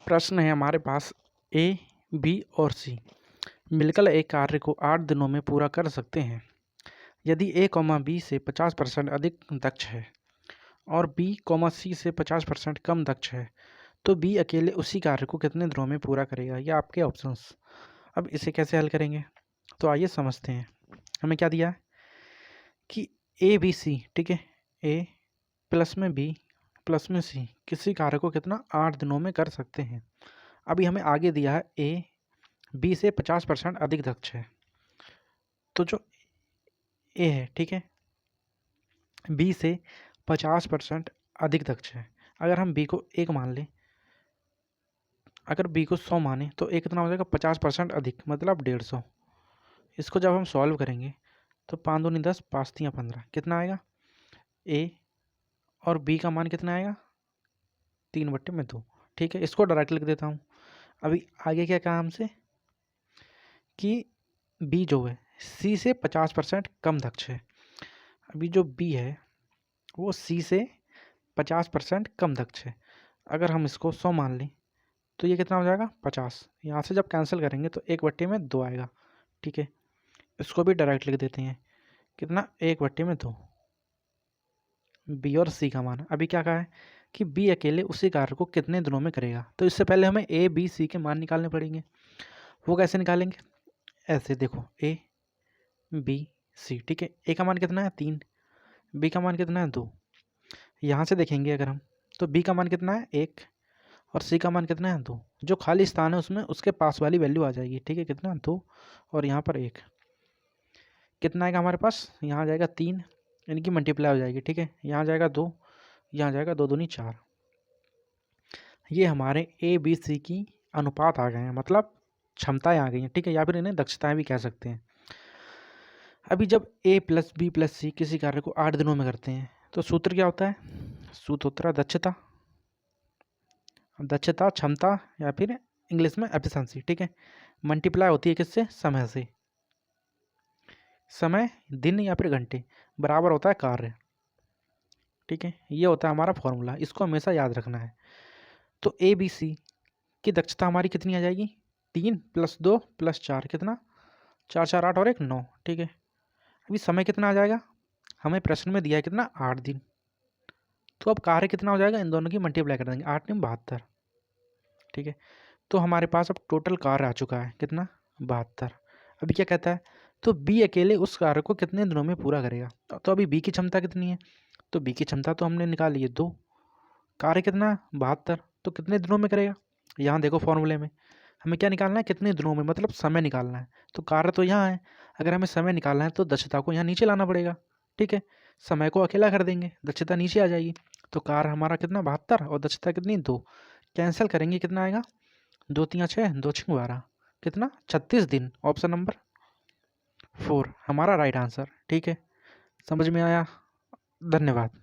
प्रश्न है हमारे पास, ए, बी और सी मिलकर एक कार्य को 8 दिनों में पूरा कर सकते हैं। यदि ए कॉमा बी से 50% अधिक दक्ष है और बी कॉमा सी से 50% कम दक्ष है, तो बी अकेले उसी कार्य को कितने दिनों में पूरा करेगा? ये आपके ऑप्शंस। अब इसे कैसे हल करेंगे, तो आइए समझते हैं। हमें क्या दिया है कि ए बी सी, ठीक है, ए प्लस में बी प्लस में सी किसी कार्य को कितना 8 दिनों में कर सकते हैं। अभी हमें आगे दिया है ए बी से 50% अधिक दक्ष है, तो जो ए है, ठीक है, बी से 50% अधिक दक्ष है। अगर हम बी को 1 मान लें, अगर बी को 100 माने तो ए कितना हो जाएगा? 50% अधिक, मतलब 150। इसको जब हम सॉल्व करेंगे तो 5 दूनी 10, 5 तियाँ 15, कितना आएगा? ए और बी का मान कितना आएगा? 3/2। ठीक है, इसको डायरेक्ट लिख देता हूँ। अभी आगे क्या कहा हमसे कि बी जो है सी से 50% कम दक्ष है। अभी जो बी है वो सी से 50% कम दक्ष है। अगर हम इसको 100 मान लें तो ये कितना हो जाएगा? 50। यहाँ से जब कैंसिल करेंगे तो 1/2 आएगा। ठीक है, इसको भी डायरेक्ट लिख देते हैं। कितना? 1/2 बी और सी का मान। अभी क्या कहा है कि बी अकेले उसी कार्य को कितने दिनों में करेगा, तो इससे पहले हमें ए बी सी के मान निकालने पड़ेंगे। वो कैसे निकालेंगे? ऐसे देखो, ए बी सी, ठीक है, ए का मान कितना है? 3, बी का मान कितना है? 2। यहाँ से देखेंगे अगर हम, तो बी का मान कितना है? 1 और सी का मान कितना है? 2। जो खाली स्थान है उसमें उसके पास वाली वैल्यू आ जाएगी। ठीक है, कितना? 2 और यहाँ पर 1। कितना आएगा हमारे पास? यहाँ आ जाएगा 3, इनकी मल्टीप्लाई हो जाएगी। ठीक है, यहाँ जाएगा 2, यहाँ जाएगा 2 दूनी 4। ये हमारे ए बी सी की अनुपात आ गए हैं, मतलब क्षमताएं आ गई हैं। ठीक है, या फिर इन्हें दक्षताएं भी कह सकते हैं। अभी जब ए प्लस बी प्लस सी किसी कार्य को 8 दिनों में करते हैं तो सूत्र क्या होता है? सूत्र होता है दक्षता, दक्षता, क्षमता, या फिर इंग्लिश में एफिशिएंसी। ठीक है, मल्टीप्लाई होती है किससे? समय से। समय दिन या फिर घंटे बराबर होता है कार्य। ठीक है, ये होता है हमारा फॉर्मूला, इसको हमेशा याद रखना है। तो ए बी सी की दक्षता हमारी कितनी आ जाएगी? 3 + 2 + 4, कितना? 4 4 8 और 1 9। ठीक है, अभी समय कितना आ जाएगा? हमें प्रश्न में दिया है कितना? 8 दिन। तो अब कार्य कितना हो जाएगा? इन दोनों की मल्टीप्लाई कर देंगे, 8 × 72। ठीक है, तो हमारे पास अब टोटल कार्य आ चुका है कितना? 72। अभी क्या कहता है? तो बी अकेले उस कार्य को कितने दिनों में पूरा करेगा? तो अभी बी की क्षमता कितनी है? तो बी की क्षमता तो हमने निकाली है 2, कार्य कितना है? 72, तो कितने दिनों में करेगा? यहाँ देखो फॉर्मूले में हमें क्या निकालना है? कितने दिनों में, मतलब समय निकालना है। तो कार्य तो यहाँ है, अगर हमें समय निकालना है तो दक्षता को यहाँ नीचे लाना पड़ेगा। ठीक है, समय को अकेला कर देंगे, दक्षता नीचे आ जाएगी। तो कार्य हमारा कितना? 72 और दक्षता कितनी? 2। कैंसिल करेंगे, कितना आएगा? 2 तियाँ 6, 2 छंग 12, कितना? 36 दिन। ऑप्शन नंबर 4 हमारा राइट आंसर। ठीक है, समझ में आया? धन्यवाद।